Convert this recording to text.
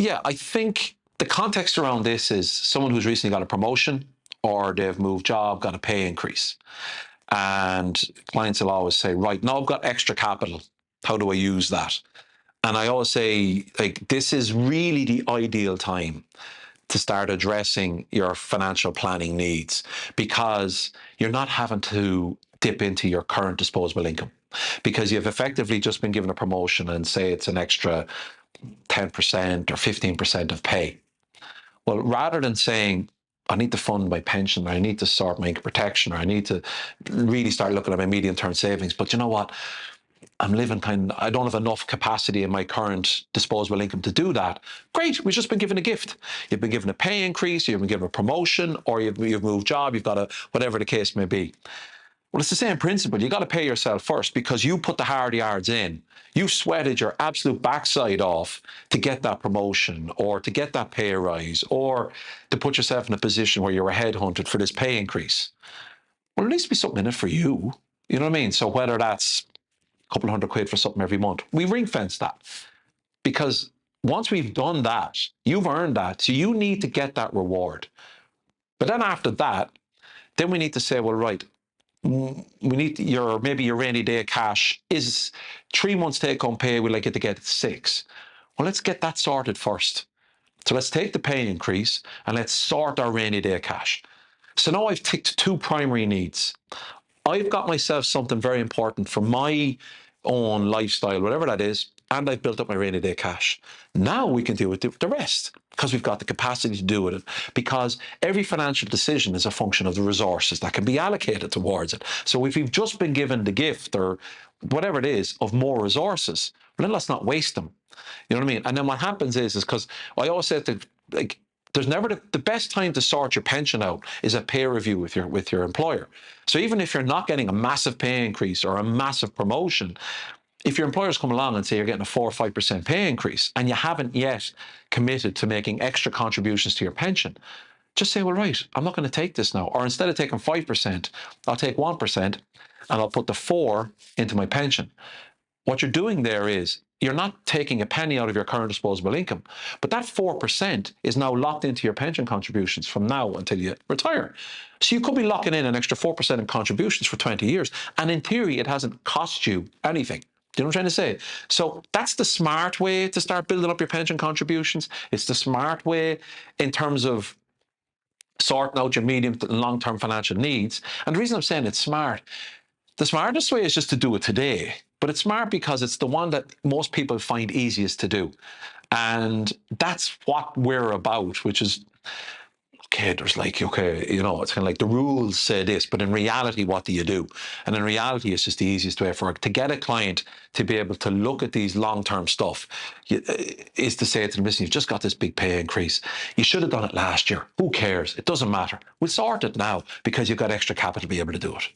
Yeah, I think the context around this is someone who's recently got a promotion or they've moved job, got a pay increase. And clients will always say, right, now I've got extra capital. How do I use that? And I always say, like, this is really the ideal time to start addressing your financial planning needs because you're not having to dip into your current disposable income because you've effectively just been given a promotion and say it's an extra 10% or 15% of pay. Well, rather than saying, I need to fund my pension, or I need to sort my income protection, or I need to really start looking at my medium term savings. But you know what? I'm living I don't have enough capacity in my current disposable income to do that. Great, we've just been given a gift. You've been given a pay increase, you've been given a promotion, or you've moved job, you've got a, whatever the case may be. Well, it's the same principle. You got to pay yourself first because you put the hard yards in. You sweated your absolute backside off to get that promotion or to get that pay rise or to put yourself in a position where you were headhunted for this pay increase. Well, at least be something in it for you. You know what I mean? So whether that's a couple of £100 for something every month, we ring fence that because once we've done that, you've earned that. So you need to get that reward. But then after that, then we need to say, well, right, we need maybe your rainy day cash is 3 months take home pay. We'd like it to get 6. Well, let's get that sorted first. So let's take the pay increase and let's sort our rainy day cash. So now I've ticked 2 primary needs. I've got myself something very important for my own lifestyle, whatever that is, and I've built up my rainy day cash. Now we can deal with the rest because we've got the capacity to do it, because every financial decision is a function of the resources that can be allocated towards it. So if we've just been given the gift or whatever it is of more resources, well, then let's not waste them. You know what I mean? And then what happens is because I always say that, like, there's never the best time to sort your pension out is a pay review with your employer. So even if you're not getting a massive pay increase or a massive promotion, if your employers come along and say you're getting a 4 or 5% pay increase and you haven't yet committed to making extra contributions to your pension, just say, well, right, I'm not going to take this now. Or instead of taking 5%, I'll take 1% and I'll put the 4 into my pension. What you're doing there is you're not taking a penny out of your current disposable income, but that 4% is now locked into your pension contributions from now until you retire. So you could be locking in an extra 4% in contributions for 20 years. And in theory, it hasn't cost you anything. Do you know what I'm trying to say? So that's the smart way to start building up your pension contributions. It's the smart way in terms of sorting out your medium to long-term financial needs. And the reason I'm saying it's smart, the smartest way is just to do it today. But it's smart because it's the one that most people find easiest to do. And that's what we're about, which is, okay, there's like, okay, you know, it's kind of like the rules say this, but in reality, what do you do? And in reality, it's just the easiest way to get a client to be able to look at these long-term stuff is to say to them, listen, you've just got this big pay increase. You should have done it last year. Who cares? It doesn't matter. We'll sort it now because you've got extra capital to be able to do it.